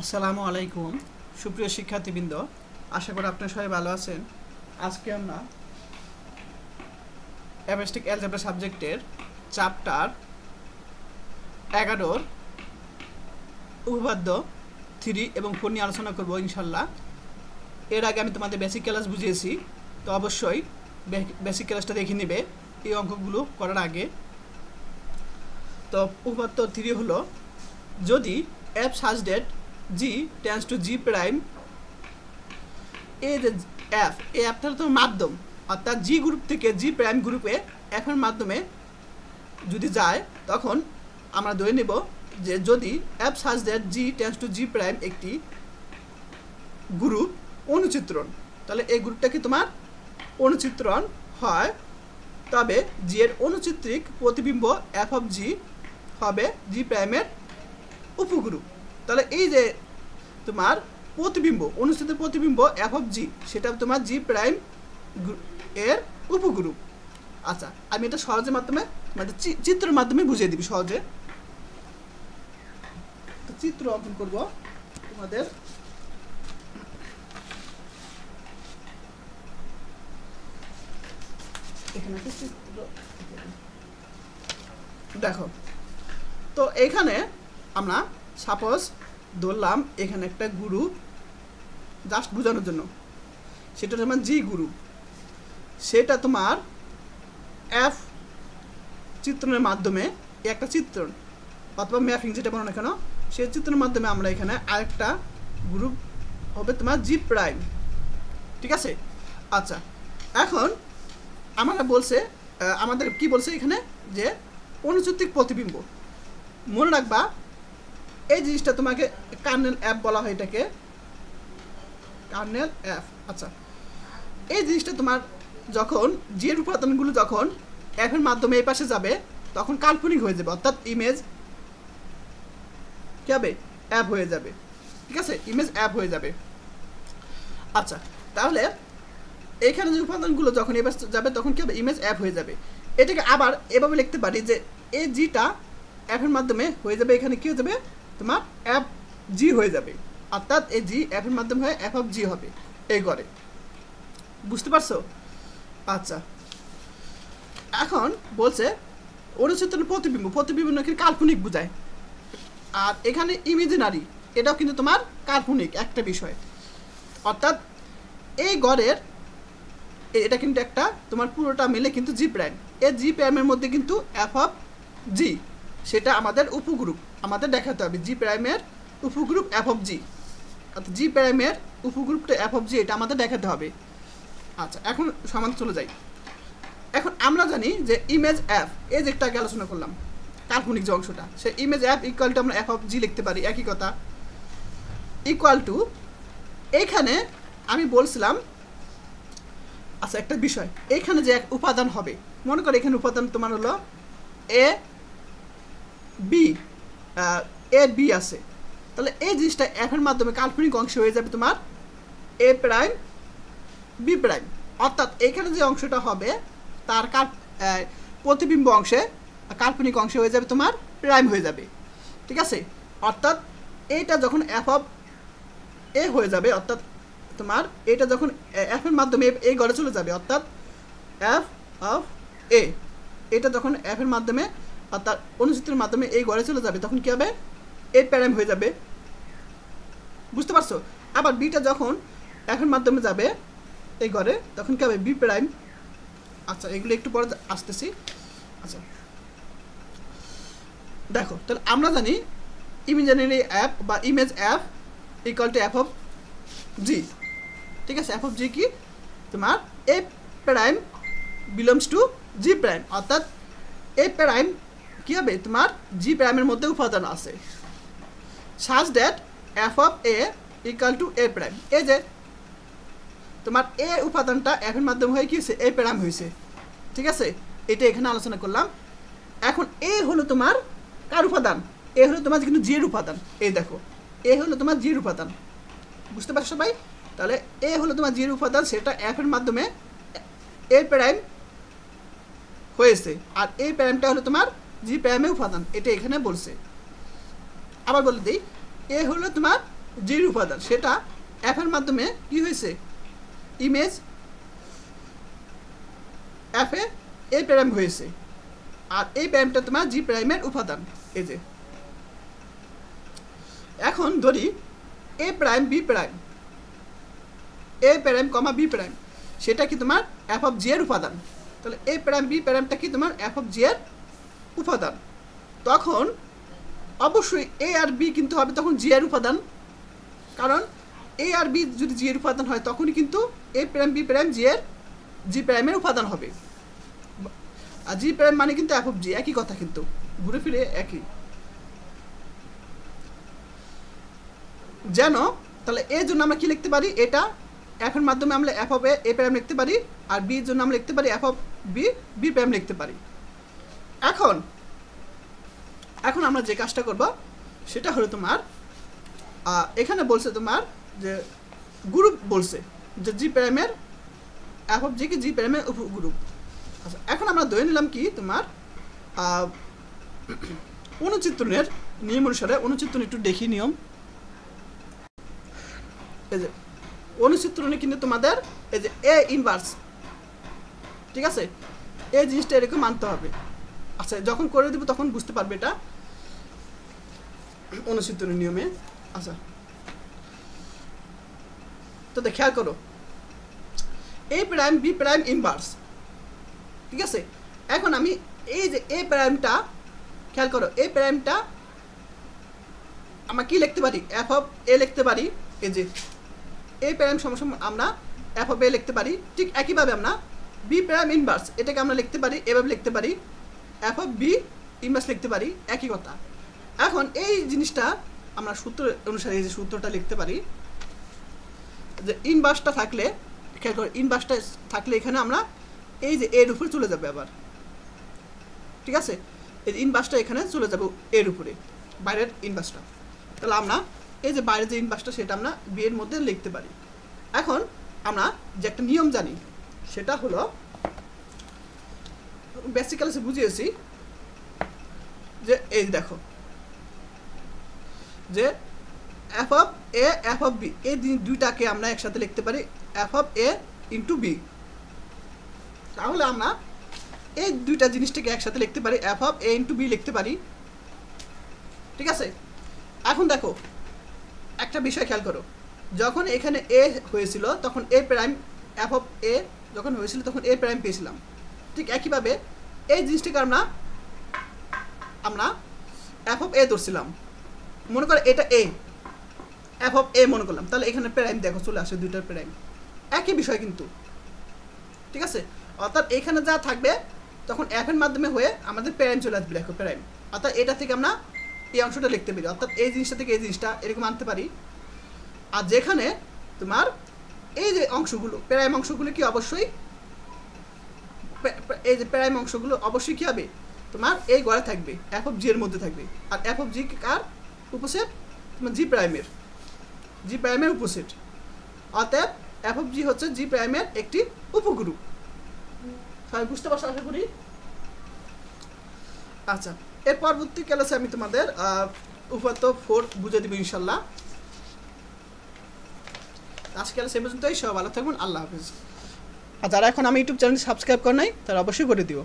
আসসালামু আলাইকুম সুপ্রিয় শিক্ষার্থীবৃন্দ, আশা করি আপনারা সবাই ভালো আছেন। আজকে আমরা অ্যারিথমেটিক অ্যালজেব্রা সাবজেক্টের চ্যাপ্টার 11 উপপাদ্য 3 এবং 4 নিয়ে আলোচনা করব ইনশাল্লাহ। এর আগে আমি তোমাদের বেসিক ক্লাস বুঝিয়েছি, তো অবশ্যই বেসিক ক্লাসটা দেখে নেবে এই অঙ্কগুলো করার আগে। তো উপপাদ্য 3 হলো, যদি f such that g tends to g prime, এই যে f, এই অ্যাপটা তো মাধ্যম, অর্থাৎ জি গ্রুপ থেকে জি প্রাইম গ্রুপে f এর মাধ্যমে যদি যায়, তখন আমরা ধরে নেব যে যদি f such that g tends to g prime একটি গ্রুপ অনুচিত্রণ, তাহলে এই গ্রুপটা কি তোমার অনুচিত্রণ হয়, তবে জি এর অনুচিত্রিক প্রতিবিম্ব f অফ জি হবে জি প্রাইমের উপগ্রুপ। তাহলে এই যে তোমার প্রতিবিম্ব, অনুচিত্রিক প্রতিবিম্ব f অফ জি, সেটা তোমার জি প্রাইম এর উপগ্রুপ। আচ্ছা, আমি এটা সহজের মাধ্যমে মানে চিত্রের মাধ্যমে বুঝিয়ে দিবি সহজে। তো চিত্র অঙ্কন করব তোমাদের। এখানে একটা চিত্র দেখো। তো এখানে আমরা সাপোজ ধরলাম এখানে একটা গ্রুপ, জাস্ট বোঝানোর জন্য, সেটা তোমার জি গ্রুপ, সেটা তোমার এফ চিত্রণের মাধ্যমে একটা চিত্রণ অথবা ম্যাপিং যেটা বলো না কেন, সেই চিত্রণের মাধ্যমে আমরা এখানে আরেকটা গ্রুপ হবে তোমার জি প্রাইম, ঠিক আছে। আচ্ছা, এখন আমরা বলছে, আমাদের কি বলছে এখানে, যে অনুচিত্রিক প্রতিবিম্ব। মনে রাখবা এই জিনিসটা তোমাকে কার্নেল অ্যাপ বলা হয়, এটাকে কার্নেল অ্যাপ। আচ্ছা, এই জিনিসটা তোমার যখন যে উপাদানগুলো যখন অ্যাপের মাধ্যমে এই পাশে যাবে, তখন কাল্পনিক হয়ে যাবে, অর্থাৎ ইমেজ কি হবে, অ্যাপ হয়ে যাবে, ঠিক আছে, ইমেজ অ্যাপ হয়ে যাবে। আচ্ছা, তাহলে এখানে যে উপাদানগুলো যখন এবার যাবে তখন কি হবে, ইমেজ অ্যাপ হয়ে যাবে। এটাকে আবার এভাবে লিখতে পারি যে এই জিটা অ্যাপের মাধ্যমে হয়ে যাবে, এখানে কি হয়ে যাবে তোমার অ্যাপ জি হয়ে যাবে, অর্থাৎ এই জি অ্যাপের মাধ্যমে হয়ে অ্যাপ অফ জি হবে এই ঘরে। বুঝতে পারছো? আচ্ছা, এখন বলছে অনুচিত্রণ প্রতিবিম্ব, প্রতিবিম্ব নাকি কাল্পনিক বোঝায়, আর এখানে ইমেজিনারি, এটাও কিন্তু তোমার কাল্পনিক একটা বিষয়, অর্থাৎ এই গড়ের এটা কিন্তু একটা তোমার পুরোটা মিলে কিন্তু জি প্রাইম, এই জি প্রাইমের মধ্যে কিন্তু এফ অফ জি, সেটা আমাদের উপগ্রুপ, আমাদের দেখাতে হবে জি প্রাইমের উপগ্রুপ এফ অফ জি, অর্থাৎ জি প্রাইমের উপগ্রুপটা এফ অফ জি, এটা আমাদের দেখাতে হবে। আচ্ছা, এখন সমাধান চলে যাই। এখন আমরা জানি যে ইমেজ এফ, এই যে একটাকে আলোচনা করলাম কাল্পনিক যে অংশটা, সে ইমেজ এফ ইকুয়াল টু আমরা এফ অফ জি লিখতে পারি, একই কথা, ইকুয়াল টু এইখানে আমি বলছিলাম। আচ্ছা, একটা বিষয়, এইখানে যে এক উপাদান হবে, মনে করো এখানে উপাদান তোমার হলো এ বি আছে, তাহলে এই জিনিসটা এফ এর মাধ্যমে কাল্পনিক অংশ হয়ে যাবে তোমার এ প্রাইম বি প্রাইম, অর্থাৎ এখানে যে অংশটা হবে তার প্রতিবিম্ব অংশে কাল্পনিক অংশ হয়ে যাবে তোমার প্রাইম হয়ে যাবে, ঠিক আছে। অর্থাৎ এইটা যখন এফ অফ এ হয়ে যাবে, অর্থাৎ তোমার এটা যখন এফ এর মাধ্যমে এই ঘরে চলে যাবে, অর্থাৎ এফ অফ এ, এটা যখন এফ এর মাধ্যমে অর্থাৎ অনুচিত্রের মাধ্যমে এই ঘরে চলে যাবে, তখন কী হবে, এ প্রাইম হয়ে যাবে। বুঝতে পারছো? আবার বিটা যখন এফ এর মাধ্যমে যাবে এই ঘরে, তখন কী হবে, বি প্রাইম। আচ্ছা, এগুলো একটু পরে আসতেছি। আচ্ছা, দেখো, তাহলে আমরা জানি ইমেজিনারি অ্যাপ বা image app equal to F of G, ঠিক আছে। এফ অফ জি কি তোমার A prime belongs to G prime, অর্থাৎ এ প্রাইম কী হবে তোমার জি প্রাইমের মধ্যে উপাদান আছে, such that F of A equal to A prime. এই যে তোমার এ উপাদানটা এফ এর মাধ্যমে হয়ে কি হয়েছে, এ প্রাইম হয়েছে, ঠিক আছে, এটা এখানে আলোচনা করলাম। এখন এ হলো তোমার কার উপাদান, এ হলো তোমার কিন্তু জির উপাদান, এই দেখো এ হলো তোমার জির উপাদান। বুঝতে পারছো সবাই? তাহলে এ হলো তোমার জির উপাদান, সেটা এফ এর মাধ্যমে এ প্রাইম হয়েছে, আর এই প্রাইমটা হলো তোমার জি প্রাইমের উপাদান, এটা এখানে বলছে। আবার বলে দিই, এ হলো তোমার জির উপাদান, সেটা এফ এর মাধ্যমে কি হয়েছে, ইমেজ এফ এ প্রাইম হয়েছে, আর এই প্রাইমটা তোমার জি প্রাইমের উপাদান। এই যে এখন ধরি এ প্রাইম বি প্রাইম, এ প্রাইম কমা বি প্রাইম, সেটা কি তোমার এফ অফ জি এর উপাদান। তাহলে এ প্রাইম বি প্রাইমটা কি তোমার এফ অফ জি এর উপাদান। তখন অবশ্যই এ আর বি কিন্তু হবে তখন জি এর উপাদান, কারণ এ আর বি যদি জি এর উপাদান হয় তখনই কিন্তু এ প্রাইম বি প্রাইম জি প্রাইমের উপাদান হবে। আর জি প্রাইম মানে কিন্তু এফ অফ জি, একই কথা, কিন্তু ঘুরে ফিরে একই। যেন তাহলে এর জন্য আমরা কি লিখতে পারি, এটা এফ এর মাধ্যমে আমরা এফ অফ এ প্রাইম লিখতে পারি, আর বির জন্য আমরা লিখতে পারি এফ অফ বি প্রাইম লিখতে পারি। এখন আমরা যে কাজটা করব সেটা হলো তোমার এখানে বলছে তোমার যে গ্রুপ বলছে যে জি প্রাইমের এফ অফ জি কি জি প্রাইমের উপগ্রুপ। আচ্ছা, এখন আমরা ধরে নিলাম কি তোমার অনুচিত্রণের নিয়ম অনুসারে, অনুচিত্রণ একটু দেখি নিয়ম। এই যে অনুচিত্রণে কিন্তু তোমাদের এই যে এ ইনভার্স, ঠিক আছে, এই জিনিসটা এরকম মানতে হবে। আচ্ছা, যখন করে দেবো তখন বুঝতে পারবে এটা অনুচিত্রণের নিয়মে। আচ্ছা, তো খেয়াল করো, এ প্রাইম বি প্রাইম ইনভার্স, ঠিক আছে। এখন আমি এই যে এ প্রাইমটা খেয়াল করো, এ প্রাইমটা আমরা কি লিখতে পারি, এফ অফ এ লিখতে পারি। এই যে এ প্রাইম সমান আমরা এফ অফ এ লিখতে পারি। ঠিক একইভাবে আমরা বি প্রাইম ইনভার্স এটাকে আমরা লিখতে পারি, এভাবে লিখতে পারি, এফ অফ বি ইনভার্স লিখতে পারি, একই কথা। এখন এই জিনিসটা আমরা সূত্র অনুসারে এই যে সূত্রটা লিখতে পারি যে ইনভার্সটা থাকলে, খেয়াল করো, ইনভার্সটা থাকলে এখানে আমরা এই যে এর উপরে চলে যাবে আবার, ঠিক আছে, এই ইনভার্সটা এখানে চলে যাবে এর উপরে, বাইরের ইনভার্সটা। তাহলে আমরা এই যে বাইরের যে ইনভার্সটা সেটা আমরা বি এর মধ্যে লিখতে পারি। এখন আমরা যে একটা নিয়ম জানি সেটা হলো বেসিক্যালি বুঝিয়েছি যে এই দেখো যে F of A F of B এই দুইটাকে আমরা একসাথে লিখতে পারি F of A into B. তাহলে আমরা এই দুইটা জিনিসটাকে একসাথে লিখতে পারি, F of A into B লিখতে পারি, ঠিক আছে। এখন দেখো একটা বিষয় খেয়াল করো, যখন এখানে এ হয়েছিল তখন এ প্রাইম এফ অফ এ যখন হয়েছিল তখন এ প্রাইম পেয়েছিলাম। ঠিক একইভাবে এই জিনিসটাকে আমরা এফ অফ এ ধরছিলাম, মনে করো এটা এ, এফ অফ এ মনে করলাম, তাহলে এখানে প্রাইম দেখো চলে আসে দুইটার প্রাইম, একই বিষয় কিন্তু, ঠিক আছে। অর্থাৎ এখানে যা থাকবে তখন এফ এর মাধ্যমে হয়ে আমাদের প্রাইম চলে আসবে, দেখো প্রাইম। অর্থাৎ এটা থেকে আমরা এই অংশটা লিখতে পারি, অর্থাৎ এই জিনিসটা থেকে এই জিনিসটা এরকম আনতে পারি। আর যেখানে তোমার এই যে অংশগুলো প্রাইম অংশগুলো কি অবশ্যই এই যে প্রাইম অংশগুলো অবশ্যই কি হবে তোমার এই ঘরে থাকবে, এফ অফ জি এর মধ্যে থাকবে। আর এফ অফ জি কার উপসেট, তোমার জি প্রাইমের উপসেট। অতএব এফ অফ জি হচ্ছে জি প্রাইমের একটি উপগ্রুপ। সবাই বুঝতে পারছো আশা করি। আচ্ছা, এর পরবর্তী ক্লাসে আমি তোমাদের উপাত্ত 4 বুঝে দিব ইনশাল্লাহ। আজকে সে পর্যন্তই, সব ভালো থাকবেন, আল্লাহ হাফিজ। আর যারা এখন আমি ইউটিউব চ্যানেল সাবস্ক্রাইব করে নাই তারা অবশ্যই করে দিও।